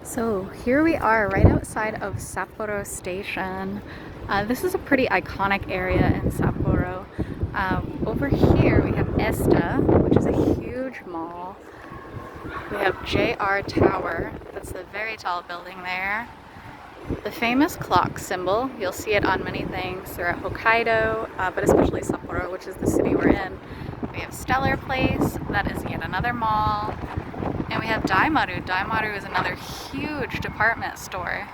So here we are right outside of Sapporo Station. This is a pretty iconic area in Sapporo. Over here we have Esta, which is a huge mall. We have JR Tower, that's the very tall building there. The famous clock symbol, you'll see it on many things throughout Hokkaido, but especially Sapporo, which is the city we're in. We have Stellar Place, that is yet another mall. And we have Daimaru. Daimaru is another huge department store.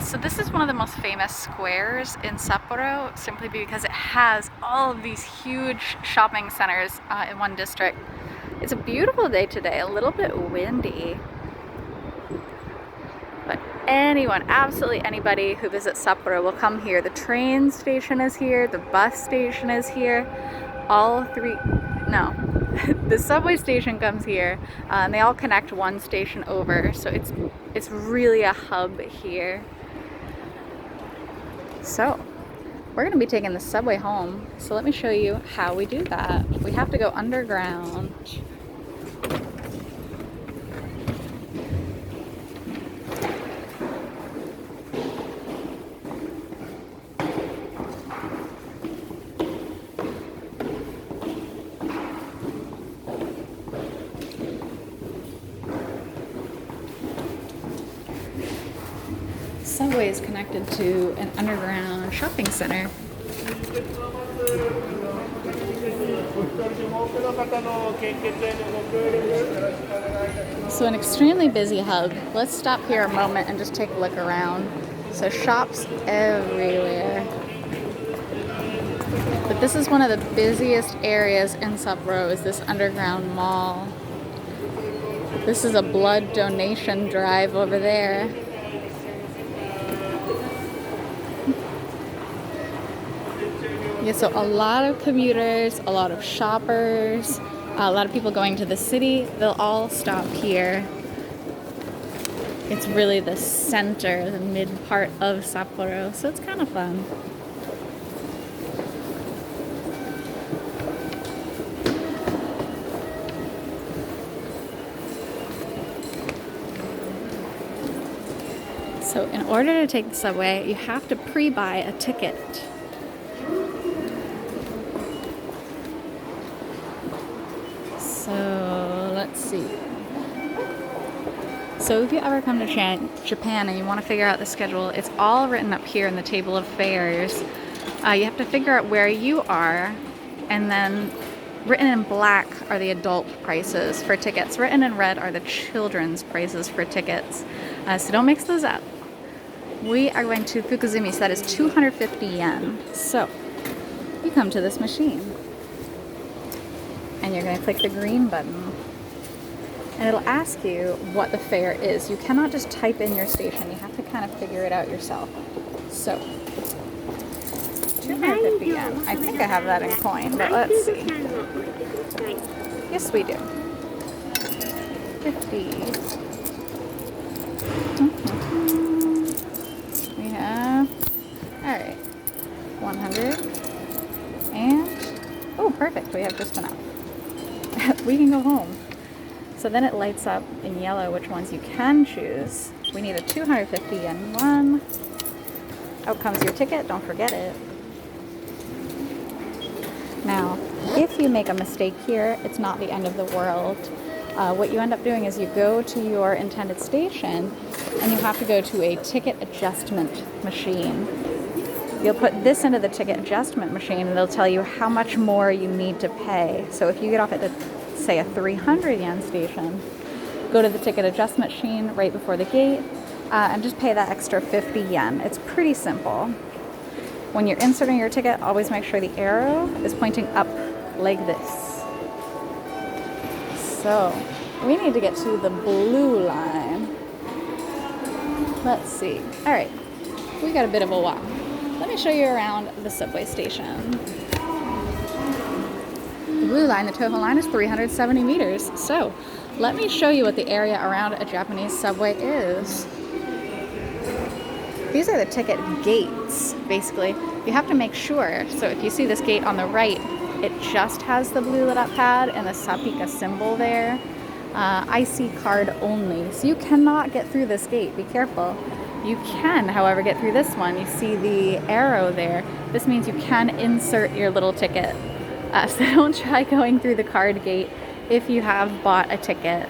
So this is one of the most famous squares in Sapporo, simply because it has all of these huge shopping centers in one district. It's a beautiful day today, a little bit windy. But anyone, absolutely anybody who visits Sapporo will come here. The train station is here, the bus station is here, the subway station comes here, and they all connect one station over, so it's really a hub here. So we're going to be taking the subway home, so let me show you how we do that. We have to go underground. Subway is connected to an underground shopping center. So an extremely busy hub. Let's stop here a moment and just take a look around. So shops everywhere. But this is one of the busiest areas in Sapporo, is this underground mall. This is a blood donation drive over there. Yeah, so a lot of commuters, a lot of shoppers, a lot of people going to the city, they'll all stop here. It's really the center, the mid part of Sapporo, so it's kind of fun. So in order to take the subway, you have to pre-buy a ticket. So let's see. So if you ever come to Japan and you want to figure out the schedule, it's all written up here in the table of fares. You have to figure out where you are, and then written in black are the adult prices for tickets. Written in red are the children's prices for tickets. So don't mix those up. We are going to Fukuzumi, so that is 250 yen. So you come to this machine, and you're going to click the green button, and it'll ask you what the fare is. You cannot just type in your station. You have to kind of figure it out yourself. So 250 yen. I think I have that in coin, but let's see. Yes, we do. 50. We have, all right, 100. And, oh, perfect. We have just enough. We can go home. So then it lights up in yellow which ones you can choose. We need a 250 yen one. Out comes your ticket, don't forget it. Now, if you make a mistake here, it's not the end of the world. What you end up doing is you go to your intended station and you have to go to a ticket adjustment machine. You'll put this into the ticket adjustment machine and they'll tell you how much more you need to pay. So if you get off at say a 300 yen station, go to the ticket adjustment machine right before the gate and just pay that extra 50 yen. It's pretty simple. When you're inserting your ticket, always make sure the arrow is pointing up like this. So we need to get to the blue line. Let's see. All right, we got a bit of a walk. Let me show you around the subway station. The blue line, the Toho line, is 370 meters. So let me show you what the area around a Japanese subway is. These are the ticket gates, basically. You have to make sure, so if you see this gate on the right, it just has the blue lit up pad and the Sapika symbol there. IC card only. So you cannot get through this gate. Be careful. You can, however, get through this one. You see the arrow there. This means you can insert your little ticket. So don't try going through the card gate if you have bought a ticket.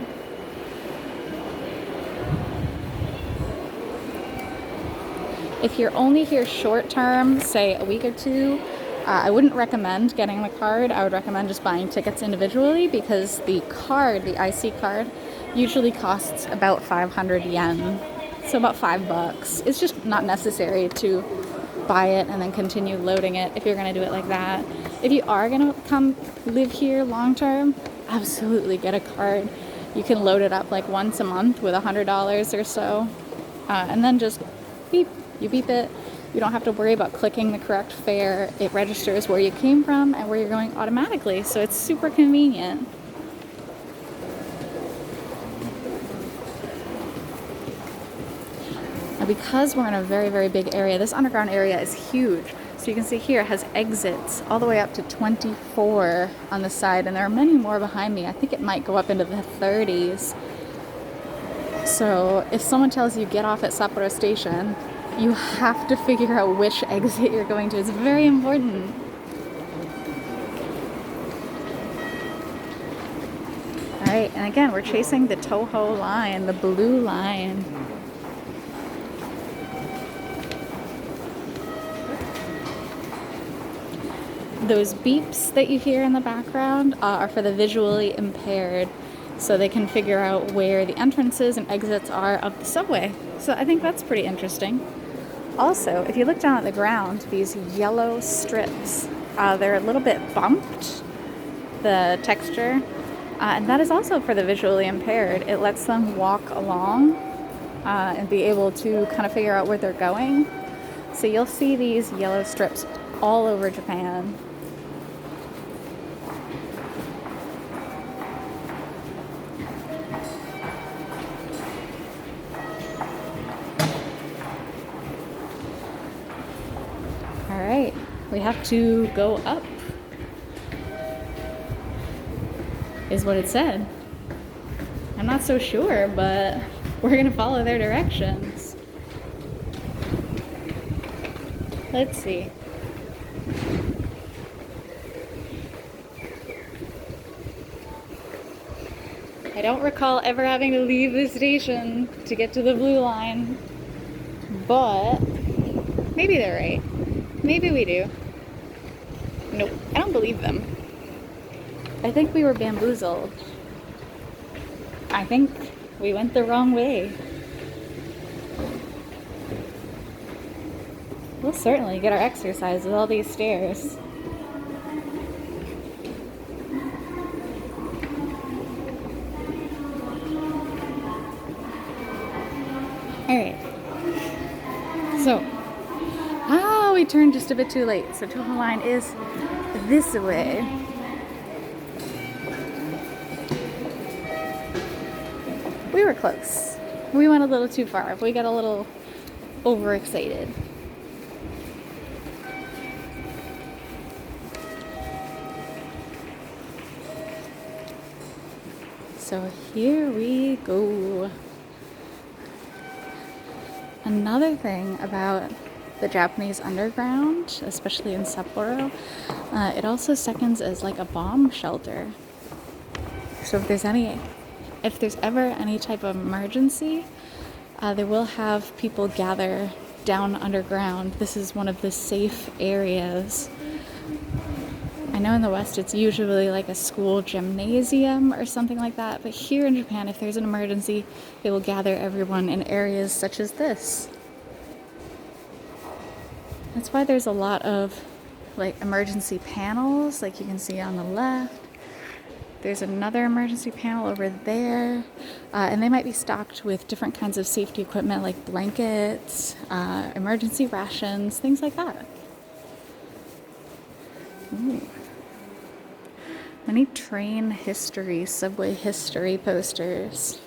If you're only here short term, say a week or two, I wouldn't recommend getting the card. I would recommend just buying tickets individually because the card, the IC card, usually costs about 500 yen. So about $5. It's just not necessary to buy it and then continue loading it if you're going to do it like that. If you are going to come live here long term, absolutely get a card. You can load it up like once a month with $100 or so, and then just beep. You beep it. You don't have to worry about clicking the correct fare. It registers where you came from and where you're going automatically, so it's super convenient. Now, because we're in a very, very big area, this underground area is huge. So you can see here it has exits all the way up to 24 on the side, and there are many more behind me. I think it might go up into the 30s. So if someone tells you get off at Sapporo Station, you have to figure out which exit you're going to. It's very important. All right, and again, we're chasing the Toho line, the blue line. Those beeps that you hear in the background are for the visually impaired, so they can figure out where the entrances and exits are of the subway. So I think that's pretty interesting. Also, if you look down at the ground, these yellow strips, they're a little bit bumped, the texture, and that is also for the visually impaired. It lets them walk along and be able to kind of figure out where they're going. So you'll see these yellow strips all over Japan. Alright, we have to go up, is what it said. I'm not so sure, but we're gonna follow their directions. Let's see. I don't recall ever having to leave the station to get to the blue line, but maybe they're right. Maybe we do. Nope, I don't believe them. I think we were bamboozled. I think we went the wrong way. We'll certainly get our exercise with all these stairs. Alright. So, we turned just a bit too late. So Toho line is this way. We were close. We went a little too far. We got a little overexcited. So here we go. Another thing about the Japanese underground, especially in Sapporo, it also seconds as like a bomb shelter. So if there's ever any type of emergency, they will have people gather down underground. This is one of the safe areas. I know in the West it's usually like a school gymnasium or something like that, but here in Japan, if there's an emergency, they will gather everyone in areas such as this. That's why there's a lot of like emergency panels, like you can see on the left. There's another emergency panel over there, and they might be stocked with different kinds of safety equipment like blankets, emergency rations, things like that. Ooh. Many train history, subway history posters.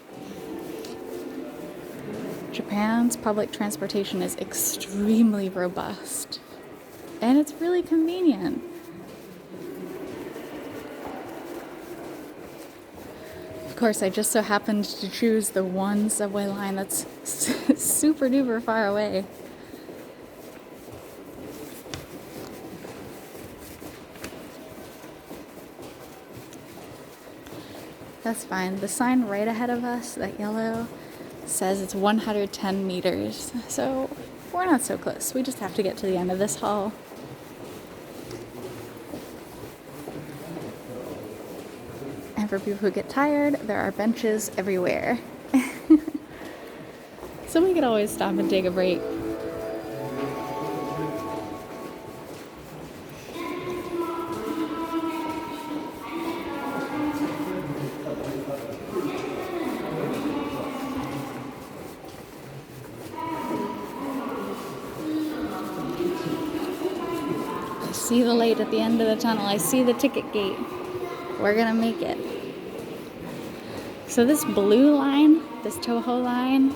Japan's public transportation is extremely robust, and it's really convenient. Of course, I just so happened to choose the one subway line that's super duper far away. That's fine. The sign right ahead of us, that yellow, says it's 110 meters. So we're not so close. We just have to get to the end of this hall. And for people who get tired, there are benches everywhere. So we could always stop and take a break. I see the light at the end of the tunnel. I see the ticket gate. We're gonna make it. So this blue line, this Toho line,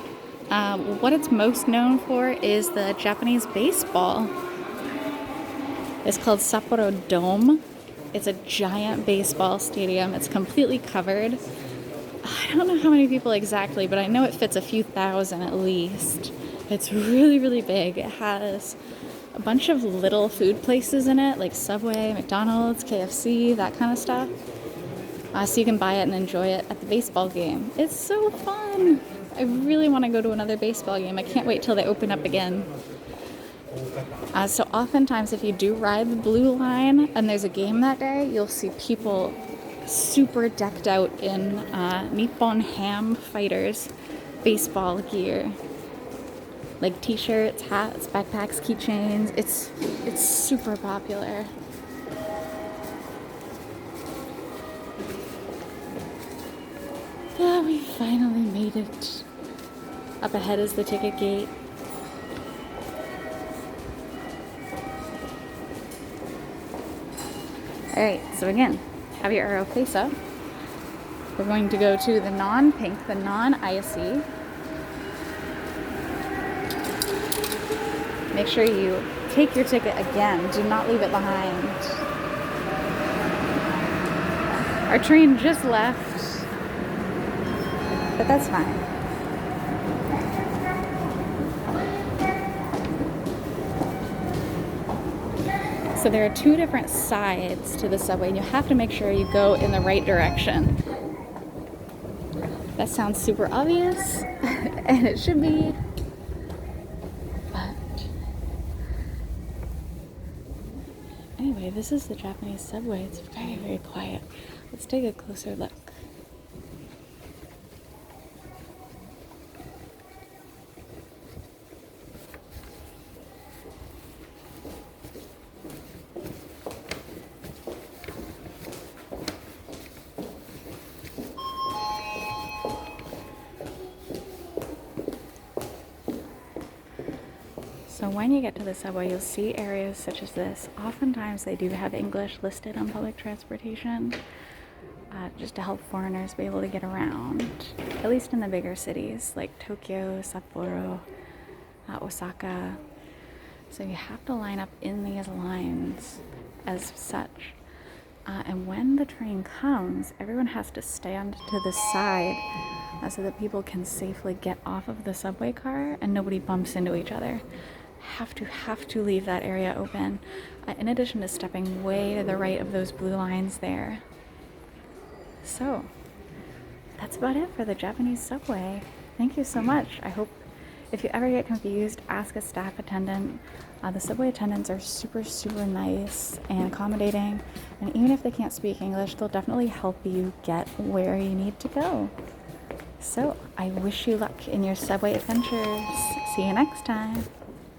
what it's most known for is the Japanese baseball. It's called Sapporo Dome. It's a giant baseball stadium. It's completely covered. I don't know how many people exactly, but I know it fits a few thousand at least. It's really, really big. It has a bunch of little food places in it, like Subway, McDonald's, KFC, that kind of stuff. So you can buy it and enjoy it at the baseball game. It's so fun. I really want to go to another baseball game. I can't wait till they open up again. So oftentimes if you do ride the blue line and there's a game that day, you'll see people super decked out in Nippon Ham Fighters baseball gear. Like t-shirts, hats, backpacks, keychains. It's super popular. Ah, we finally made it. Up ahead is the ticket gate. Alright, so again, have your arrow face up. We're going to go to the non-pink, the non-icy. Make sure you take your ticket again. Do not leave it behind. Our train just left, but that's fine. So there are two different sides to the subway, and you have to make sure you go in the right direction. That sounds super obvious, and it should be, but anyway, this is the Japanese subway. It's very, very quiet. Let's take a closer look. So when you get to the subway, you'll see areas such as this. Oftentimes they do have English listed on public transportation, just to help foreigners be able to get around, at least in the bigger cities like Tokyo, Sapporo, Osaka. So you have to line up in these lines as such. And when the train comes, everyone has to stand to the side so that people can safely get off of the subway car and nobody bumps into each other. Have to leave that area open, in addition to stepping way to the right of those blue lines there. So that's about it for the Japanese subway. Thank you so much. I hope if you ever get confused, ask a staff attendant. The subway attendants are super, super nice and accommodating, and even if they can't speak English, they'll definitely help you get where you need to go. So I wish you luck in your subway adventures. See you next time.